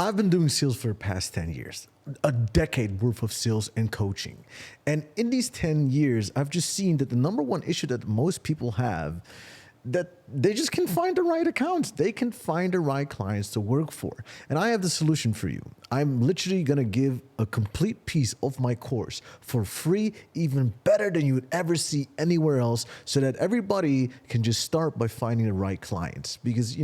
I've been doing sales for the past 10 years, a decade worth of sales and coaching. And in these 10 years, I've just seen that the number one issue that most people have that they just can find the right accounts. They can find the right clients to work for. And I have the solution for you. I'm literally going to give a complete piece of my course for free, even better than you would ever see anywhere else, so that everybody can just start by finding the right clients because,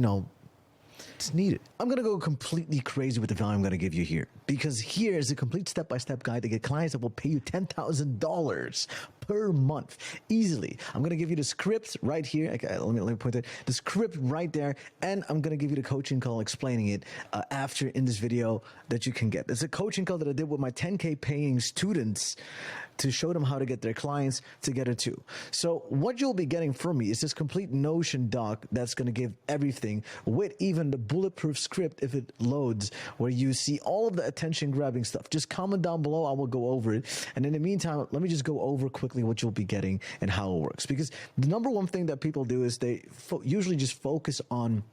it's needed. I'm going to go completely crazy with the value I'm going to give you here because here is a complete step-by-step guide to get clients that will pay you $10,000 per month easily. I'm going to give you the script right here. Okay, let me point it. The script right there, and I'm going to give you the coaching call explaining it after in this video that you can get. It's a coaching call that I did with my 10K paying students to show them how to get their clients together too. So what you'll be getting from me is this complete Notion doc that's going to give everything with even the bulletproof script if it loads, where you see all of the attention grabbing stuff. Just comment down below. I will go over it. And in the meantime, let me just go over quickly what you'll be getting and how it works. Because the number one thing that people do is they usually just focus on,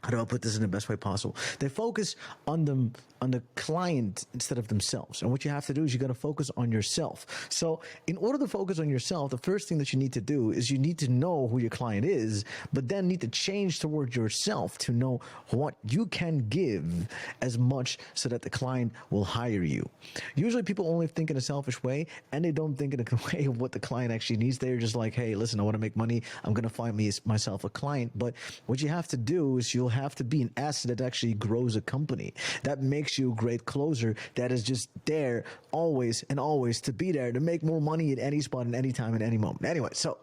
how do I put this in the best way possible? They focus on the client instead of themselves. And what you have to do is you got to focus on yourself. So in order to focus on yourself, the first thing that you need to do is you need to know who your client is, but then need to change towards yourself to know what you can give as much so that the client will hire you. Usually people only think in a selfish way, and they don't think in a way of what the client actually needs. They're just like, hey, listen, I want to make money. I'm going to find myself a client. But what you have to do is you'll have to be an asset that actually grows a company. That makes you a great closer that is just there always and always to be there to make more money at any spot and any time at any moment. Anyway, so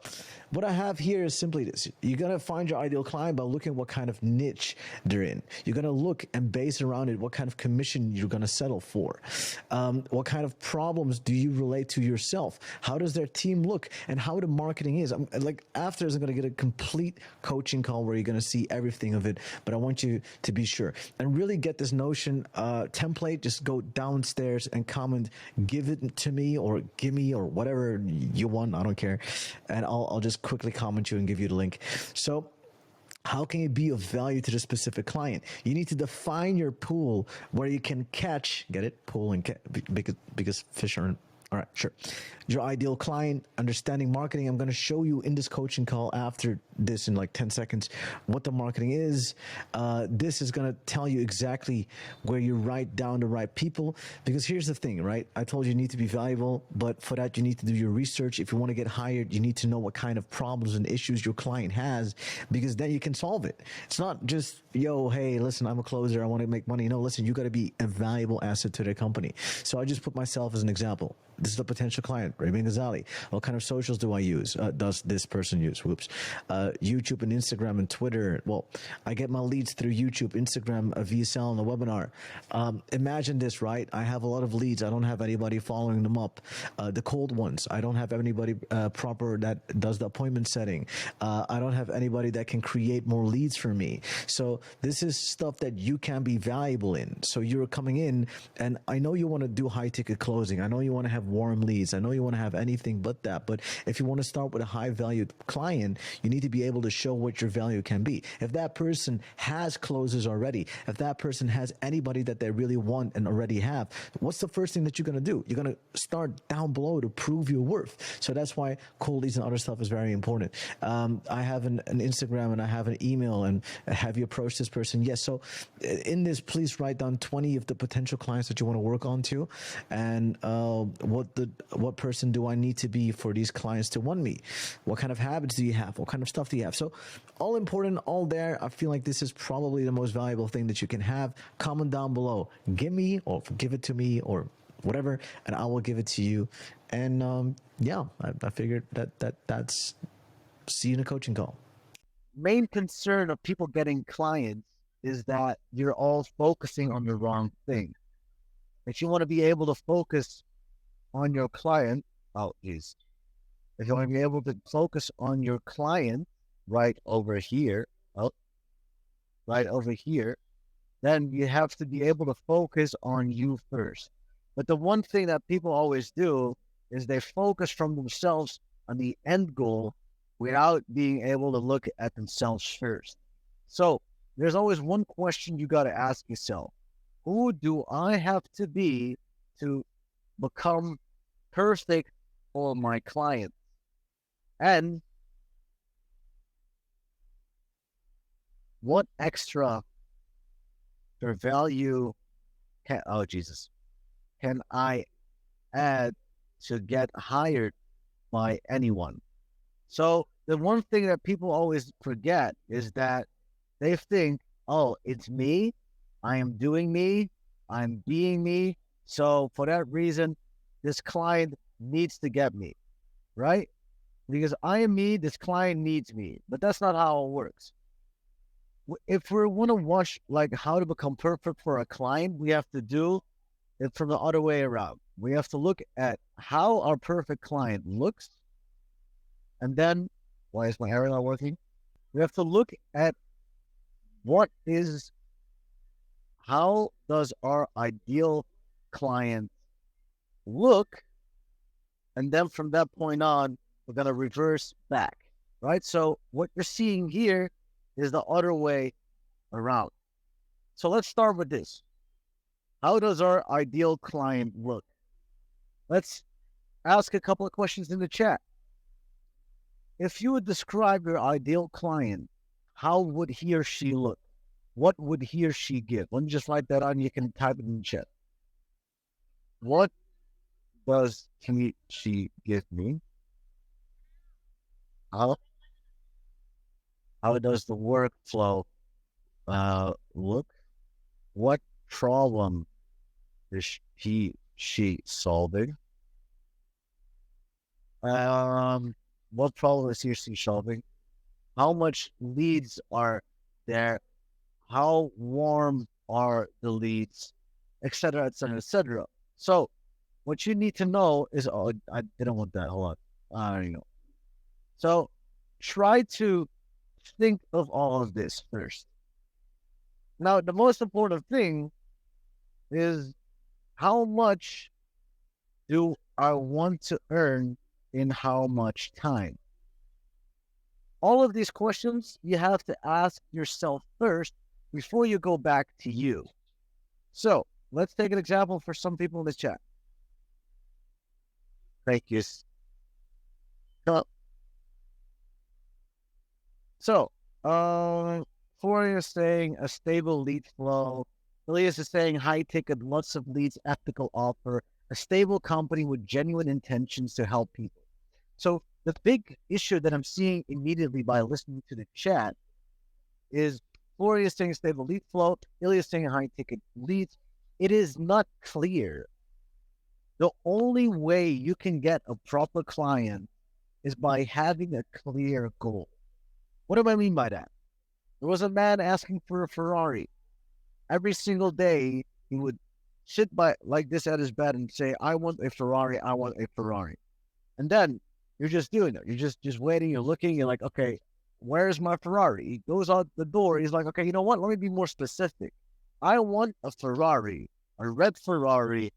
what I have here is simply this. You're going to find your ideal client by looking at what kind of niche they're in. You're going to look and base around it what kind of commission you're going to settle for. What kind of problems do you relate to yourself? How does their team look? And how the marketing is. I'm going to get a complete coaching call where you're going to see everything of it, but I want you to be sure. And really get this Notion template. Just go downstairs and comment, give it to me or give me or whatever you want. I don't care. And I'll just quickly comment you and give you the link. So how can you be of value to the specific client? You need to define your pool where you can catch, get it? Pool and catch, because fish aren't. All right, sure. Your ideal client, understanding marketing. I'm going to show you in this coaching call after this in like 10 seconds what the marketing is. This is going to tell you exactly where you write down the right people, because here's the thing, right? I told you need to be valuable, but for that you need to do your research. If you want to get hired, you need to know what kind of problems and issues your client has, because then you can solve it. It's not just, yo, hey, listen, I'm a closer, I want to make money. No, listen, you got to be a valuable asset to their company. So I just put myself as an example. This is a potential client, Raymond Ghazali. What kind of socials do I use? Does this person use? Whoops. YouTube and Instagram and Twitter. Well, I get my leads through YouTube, Instagram, VSL, and the webinar. Imagine this, right? I have a lot of leads. I don't have anybody following them up. The cold ones. I don't have anybody proper that does the appointment setting. I don't have anybody that can create more leads for me. So this is stuff that you can be valuable in. So you're coming in, and I know you want to do high ticket closing. I know you want to have warm leads. I know you want to have anything but that. But if you want to start with a high valued client, you need to be able to show what your value can be. If that person has closers already, if that person has anybody that they really want and already have, what's the first thing that you're going to do? You're going to start down below to prove your worth. So that's why cold leads and other stuff is very important. I have an Instagram and I have an email, and have you approached this person? Yes. So in this, please write down 20 of the potential clients that you want to work on to, and what person do I need to be for these clients to want me? What kind of habits do you have? What kind of stuff do you have? So all important, all there. I feel like this is probably the most valuable thing that you can have. Comment down below. Give me or give it to me or whatever, and I will give it to you. And yeah, I figured that's see you in a coaching call. Main concern of people getting clients is that you're all focusing on the wrong thing. If you want to be able to focus on your client, if you want to be able to focus on your client right over here, then you have to be able to focus on you first. But the one thing that people always do is they focus from themselves on the end goal without being able to look at themselves first. So there's always one question you got to ask yourself. who do I have to be to become perfect for my client? And what extra or value can I add to get hired by anyone? So the one thing that people always forget is that they think, oh, it's me. I am doing me. I'm being me. So for that reason, this client needs to get me, right? Because I am me, this client needs me. But that's not how it works. If we want to watch like how to become perfect for a client, we have to do it from the other way around. We have to look at how our perfect client looks. And then, why is my arrow not working? We have to look at how does our ideal client look? And then from that point on, we're going to reverse back, right? So what you're seeing here is the other way around. So let's start with this. How does our ideal client look? Let's ask a couple of questions in the chat. If you would describe your ideal client, how would he or she look? What would he or she give? Let me just write that on. You can type it in the chat. What does she give me? How does the workflow look? What problem is she solving? What problem is he or she solving? How much leads are there? How warm are the leads, etc., etc., etc. So what you need to know is, oh, I didn't want that. Hold on. I don't know. So try to think of all of this first. Now, the most important thing is how much do I want to earn in how much time? All of these questions you have to ask yourself first before you go back to you. So let's take an example for some people in this chat. Thank you. So, Florian is saying a stable lead flow. Elias is saying high ticket, lots of leads, ethical offer, a stable company with genuine intentions to help people. So the big issue that I'm seeing immediately by listening to the chat is Florian is saying stable lead flow. Elias is saying high ticket leads. It is not clear. The only way you can get a proper client is by having a clear goal. What do I mean by that? There was a man asking for a Ferrari. Every single day, he would sit by like this at his bed and say, I want a Ferrari, I want a Ferrari. And then you're just doing it. You're just waiting, you're looking, you're like, okay, where's my Ferrari? He goes out the door, he's like, okay, you know what? Let me be more specific. I want a Ferrari, a red Ferrari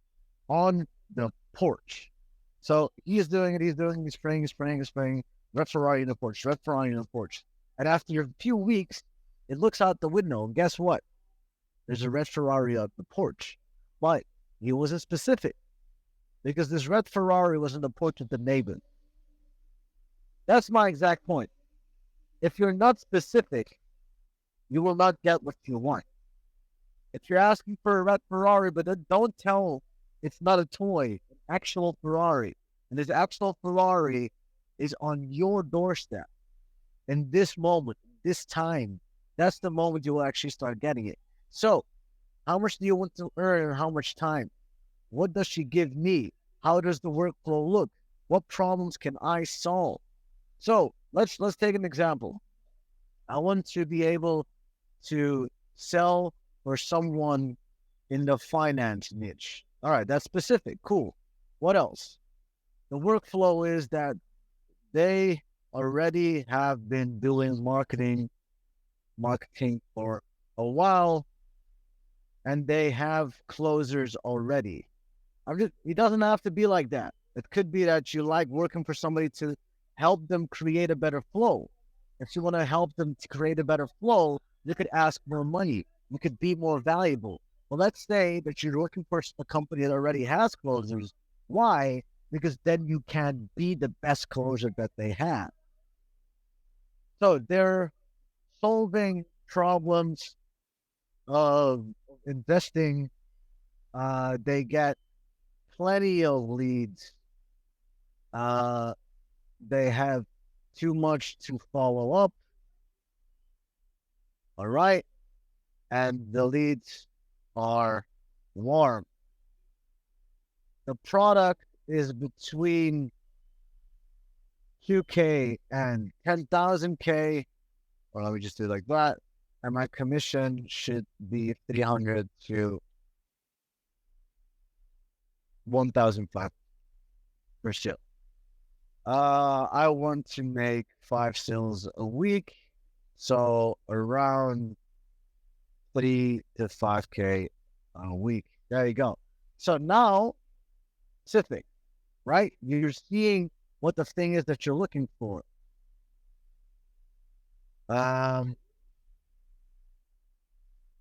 on the porch. So he's doing it, he's spraying, red Ferrari in the porch, red Ferrari in the porch. And after a few weeks, it looks out the window, and guess what? There's a red Ferrari on the porch. But he wasn't specific, because this red Ferrari was on the porch of the neighbor. That's my exact point. If you're not specific, you will not get what you want. If you're asking for a red Ferrari, but then don't tell it's not a toy, an actual Ferrari. And this actual Ferrari is on your doorstep. In this moment, this time, that's the moment you will actually start getting it. So, how much do you want to earn and how much time? What does she give me? How does the workflow look? What problems can I solve? So, let's take an example. I want to be able to sell for someone in the finance niche. All right, that's specific. Cool. What else? The workflow is that they already have been doing marketing for a while, and they have closers already. It doesn't have to be like that. It could be that you like working for somebody to help them create a better flow. If you want to help them to create a better flow, you could ask more money. You could be more valuable. Well, let's say that you're looking for a company that already has closers. Why? Because then you can be the best closer that they have. So they're solving problems of investing. They get plenty of leads. Uh, they have too much to follow up. All right. And the leads are warm. The product is between 2K and 10,000K, or let me just do it like that. And my commission should be 300 to 1,500 per sale. I want to make 5 sales a week. So around 3 to 5K a week. There you go. So now, specific, right? You're seeing what the thing is that you're looking for. All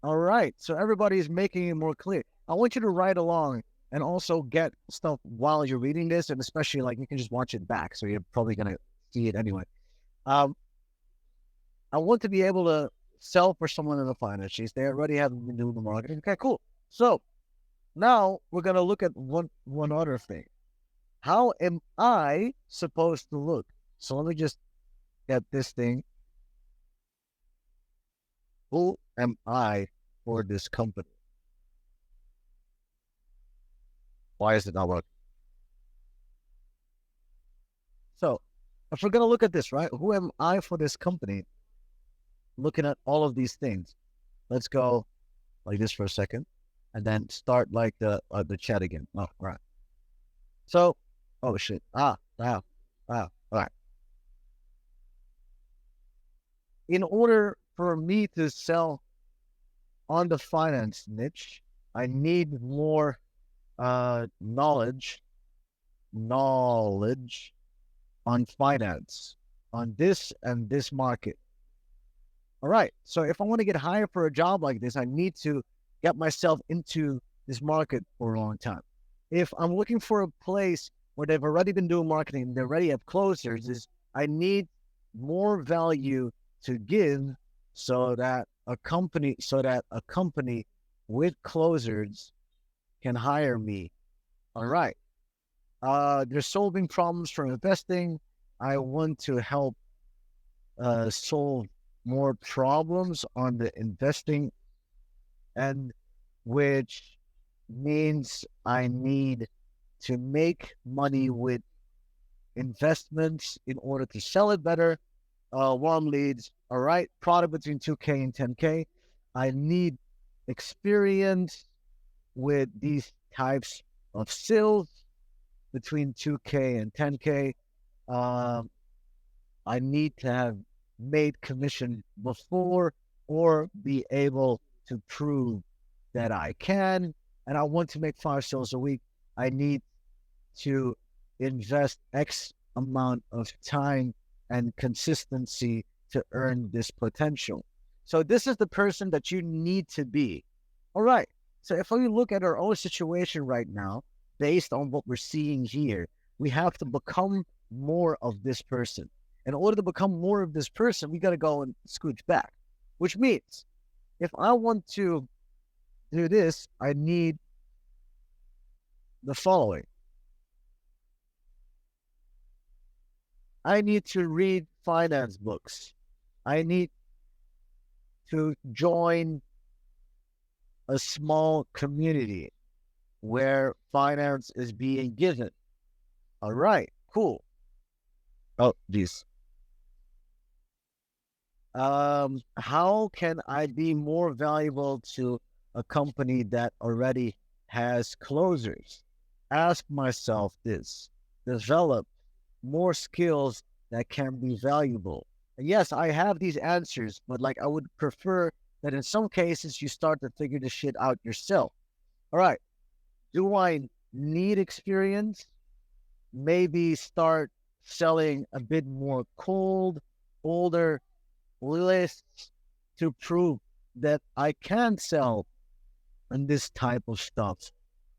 right. So everybody's making it more clear. I want you to write along and also get stuff while you're reading this, and especially like you can just watch it back. So you're probably gonna see it anyway. I want to be able to sell for someone in the finances. They already have been doing the marketing. Okay, cool. So now we're gonna look at one other thing. How am I supposed to look? So let me just get this thing. Who am I for this company? Why is it not working? So if we're gonna look at this, right? Who am I for this company? Looking at all of these things. Let's go like this for a second, and then start like the chat again. Oh, right. So, oh shit. Wow. All right. In order for me to sell on the finance niche, I need more knowledge on finance, on this and this market. All right. So if I want to get hired for a job like this, I need to get myself into this market for a long time. If I'm looking for a place where they've already been doing marketing, they already have closers, is I need more value to give so that a company with closers can hire me. All right. They're solving problems for investing. I want to help solve more problems on the investing end, which means I need to make money with investments in order to sell it better. Warm leads, all right. Product between 2K and 10K. I need experience with these types of sales between 2K and 10K. I need to have made commission before or be able to prove that I can. And I want to make 5 sales a week. I need to invest X amount of time and consistency to earn this potential. So this is the person that you need to be. All right. So if we look at our own situation right now, based on what we're seeing here, we have to become more of this person. In order to become more of this person, we got to go and scooch back, which means if I want to do this, I need the following. I need to read finance books. I need to join a small community where finance is being given. All right, cool. Oh, geez. How can I be more valuable to a company that already has closers? Ask myself this. Develop more skills that can be valuable. And yes, I have these answers, but like I would prefer that in some cases you start to figure this shit out yourself. All right. Do I need experience? Maybe start selling a bit more cold, older lists to prove that I can sell and this type of stuff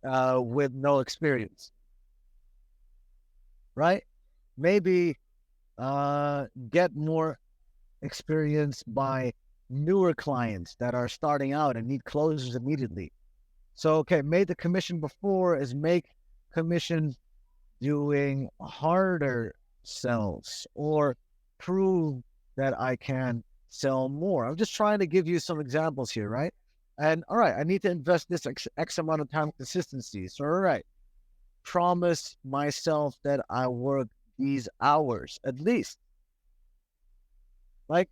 with no experience, right? Maybe get more experience by newer clients that are starting out and need closers immediately. So, okay, made the commission before is make commission doing harder sells or prove that I can sell more. I'm just trying to give you some examples here, right? And all right, I need to invest this X amount of time consistency. So, all right, promise myself that I work these hours at least. Like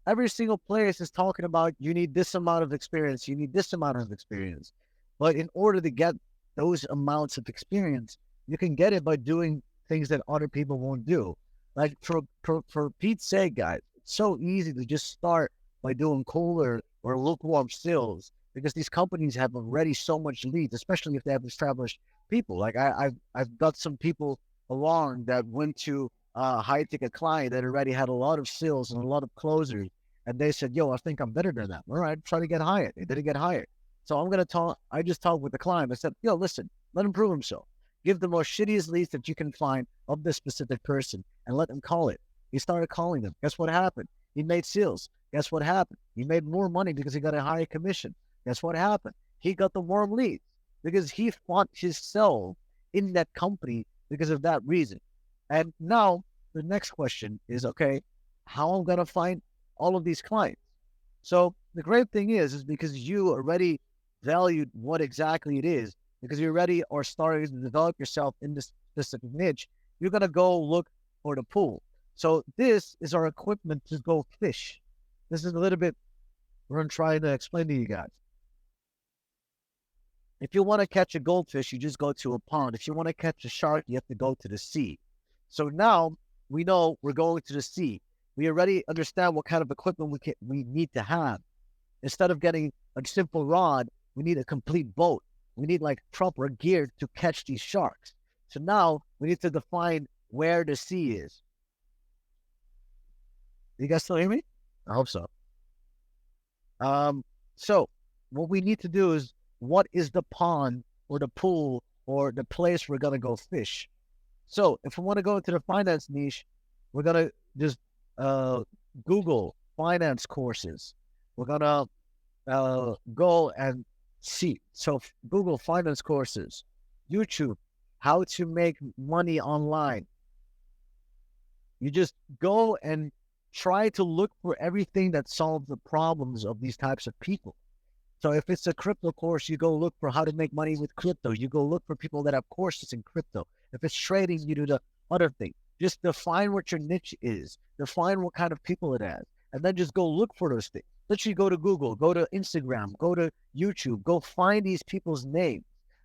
every single place is talking about you need this amount of experience, you need this amount of experience. But in order to get those amounts of experience, you can get it by doing things that other people won't do. Like for Pete's sake, guys, it's so easy to just start by doing cooler or lukewarm sales because these companies have already so much leads, especially if they have established people. Like I've got some people along that went to a high ticket client that already had a lot of sales and a lot of closers. And they said, yo, I think I'm better than that. All right, try to get hired. They didn't get hired. So I'm going to talk. I just talked with the client. I said, yo, listen, let him prove himself. Give the most shittiest leads that you can find of this specific person and let them call it. He started calling them. Guess what happened? He made sales. Guess what happened? He made more money because he got a higher commission. Guess what happened? He got the warm leads because he fought himself in that company because of that reason. And now the next question is, okay, how I'm going to find all of these clients? So the great thing is because you already valued what exactly it is, because you already are starting to develop yourself in this specific niche, you're going to go look for the pool. So this is our equipment to go fish. This is a little bit what I'm trying to explain to you guys. If you want to catch a goldfish, you just go to a pond. If you want to catch a shark, you have to go to the sea. So now we know we're going to the sea. We already understand what kind of equipment we need to have. Instead of getting a simple rod, we need a complete boat. We need like proper gear to catch these sharks. So now we need to define where the sea is. You guys still hear me? I hope so. So what we need to do is, what is the pond or the pool or the place we're gonna go fish? So if we want to go into the finance niche, we're gonna just Google finance courses. We're gonna go and see. So Google finance courses, YouTube, how to make money online. You just go and try to look for everything that solves the problems of these types of people. So if it's a crypto course, you go look for how to make money with crypto. You go look for people that have courses in crypto. If it's trading, you do the other thing. Just define what your niche is. Define what kind of people it has. And then just go look for those things. Literally go to Google, go to Instagram, go to YouTube, go find these people's names.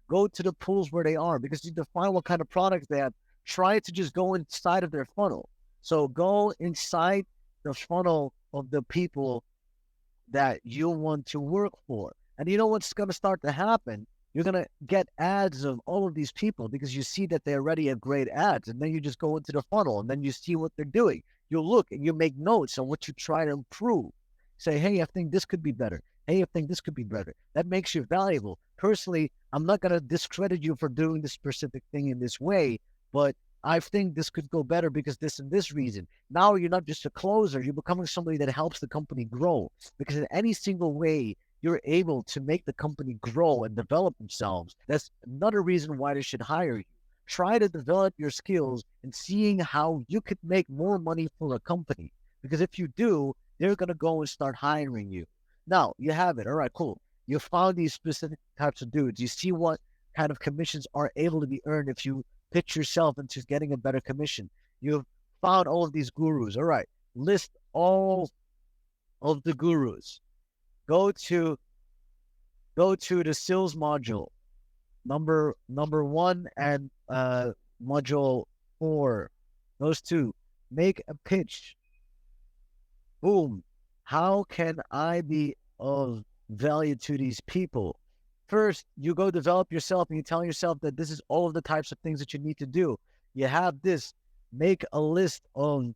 Go to the pools where they are because you define what kind of products they have. Try to just go inside of their funnel. So go inside the funnel of the people that you want to work for. And you know what's going to start to happen? You're going to get ads of all of these people because you see that they already have great ads. And then you just go into the funnel and then you see what they're doing. You look and you make notes on what you try to improve. Say, hey, I think this could be better. Hey, I think this could be better. That makes you valuable. Personally, I'm not going to discredit you for doing this specific thing in this way, but I think this could go better because this and this reason. Now you're not just a closer, you're becoming somebody that helps the company grow. Because in any single way you're able to make the company grow and develop themselves, that's another reason why they should hire you. Try to develop your skills and seeing how you could make more money for a company. Because if you do, they're going to go and start hiring you. Now you have it. All right, cool. You found these specific types of dudes. You see what kind of commissions are able to be earned if you pitch yourself into getting a better commission. You've found all of these gurus. All right, list all of the gurus. Go to the sales module, number 1 and module 4. Those two. Make a pitch. Boom. How can I be of value to these people? First, you go develop yourself and you tell yourself that this is all of the types of things that you need to do. You have this. Make a list of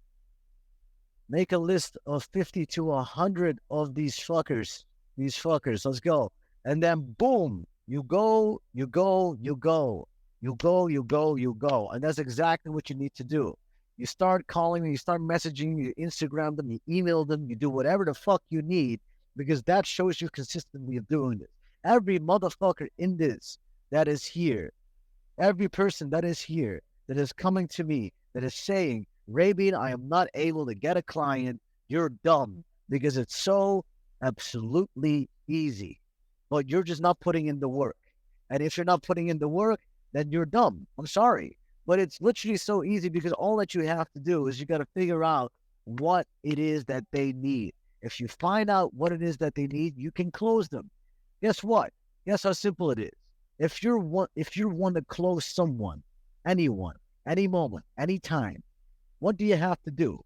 50 to 100 of these fuckers. Let's go. And then boom, you go, you go, you go, you go, you go, you go. And that's exactly what you need to do. You start calling them, you start messaging, you Instagram them, you email them, you do whatever the fuck you need, because that shows you consistently of doing this. Every motherfucker in this that is here, every person that is here, that is coming to me, that is saying, Rabin, I am not able to get a client, you're dumb, because it's so absolutely easy. But you're just not putting in the work. And if you're not putting in the work, then you're dumb. I'm sorry. But it's literally so easy, because all that you have to do is you got to figure out what it is that they need. If you find out what it is that they need, you can close them. Guess what? Guess how simple it is. If you want to close someone, anyone, any moment, any time, what do you have to do?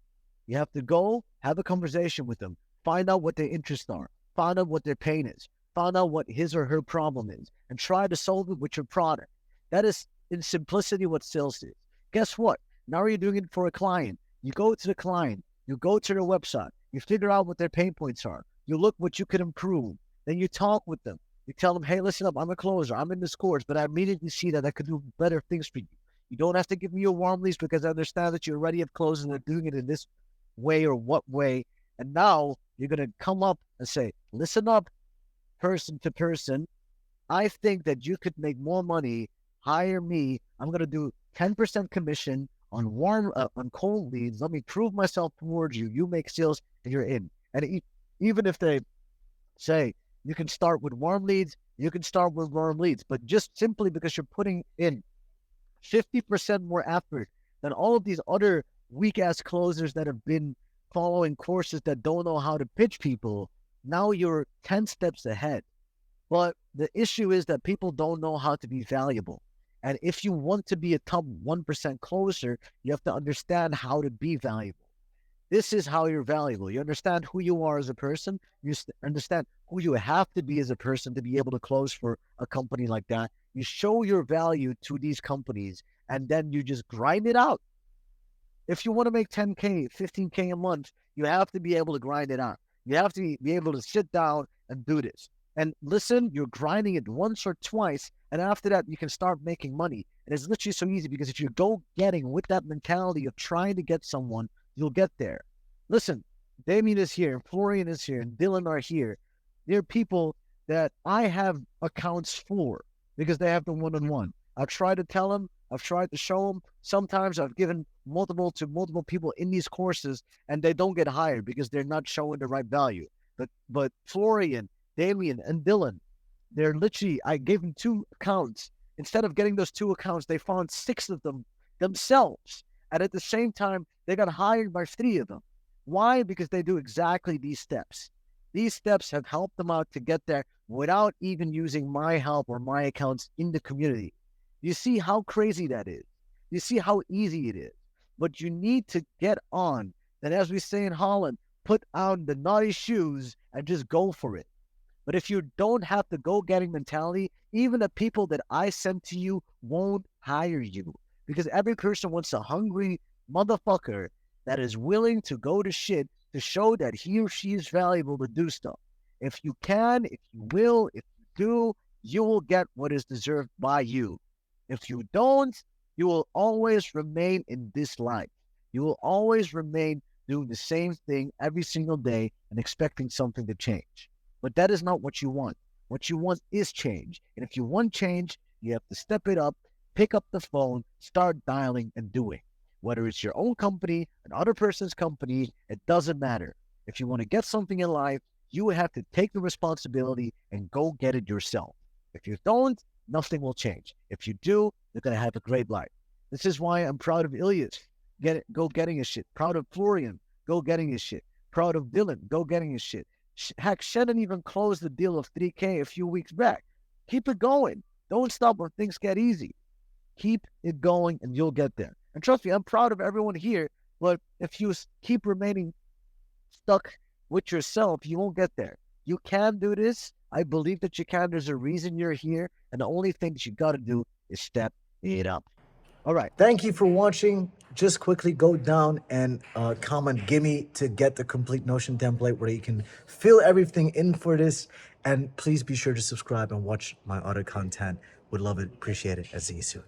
You have to go have a conversation with them, find out what their interests are, find out what their pain is, find out what his or her problem is, and try to solve it with your product. That is, in simplicity, what sales is. Guess what? Now you're doing it for a client. You go to the client, you go to their website, you figure out what their pain points are, you look what you could improve, then you talk with them. You tell them, hey, listen up, I'm a closer, I'm in this course, but I immediately see that I could do better things for you. You don't have to give me your warm leads, because I understand that you already have closed and they're doing it in this way or what way. And now you're going to come up and say, listen up, person to person. I think that you could make more money. Hire me. I'm going to do 10% commission on on cold leads. Let me prove myself towards you. You make sales and you're in. And even if they say you can start with warm leads, you can start with warm leads, but just simply because you're putting in 50% more effort than all of these other weak ass closers that have been following courses that don't know how to pitch people, now you're 10 steps ahead. But the issue is that people don't know how to be valuable. And if you want to be a top 1% closer, you have to understand how to be valuable. This is how you're valuable. You understand who you are as a person. You understand who you have to be as a person to be able to close for a company like that. You show your value to these companies, and then you just grind it out. If you want to make 10K, 15K a month, you have to be able to grind it out. You have to be able to sit down and do this. And listen, you're grinding it once or twice, and after that, you can start making money. And it's literally so easy, because if you go getting with that mentality of trying to get someone, you'll get there. Listen, Damien is here, Florian is here, and Dylan are here. They're people that I have accounts for because they have the one-on-one. I've tried to tell them, I've tried to show them. Sometimes I've given multiple people in these courses, and they don't get hired because they're not showing the right value. But Florian, Damien, and Dylan, they're literally, I gave them 2 accounts. Instead of getting those 2 accounts, they found 6 of them themselves. And at the same time, they got hired by 3 of them. Why? Because they do exactly these steps. These steps have helped them out to get there without even using my help or my accounts in the community. You see how crazy that is. You see how easy it is. But you need to get on. And as we say in Holland, put on the naughty shoes and just go for it. But if you don't have the go-getting mentality, even the people that I send to you won't hire you. Because every person wants a hungry motherfucker that is willing to go to shit to show that he or she is valuable to do stuff. If you can, if you will, if you do, you will get what is deserved by you. If you don't, you will always remain in this life. You will always remain doing the same thing every single day and expecting something to change. But that is not what you want. What you want is change. And if you want change, you have to step it up, pick up the phone, start dialing and doing. Whether it's your own company, another person's company, it doesn't matter. If you want to get something in life, you have to take the responsibility and go get it yourself. If you don't, nothing will change. If you do, you're going to have a great life. This is why I'm proud of Ilyas, go getting his shit. Proud of Florian, go getting his shit. Proud of Dylan, go getting his shit. Heck, Shannon even closed the deal of 3K a few weeks back. Keep it going. Don't stop when things get easy. Keep it going and you'll get there. And trust me, I'm proud of everyone here, but if you keep remaining stuck with yourself, you won't get there. You can do this. I believe that you can. There's a reason you're here. And the only thing that you got to do is step it up. All right. Thank you for watching. Just quickly go down and comment gimme to get the complete Notion template where you can fill everything in for this. And please be sure to subscribe and watch my other content. Would love it, appreciate it, and see you soon.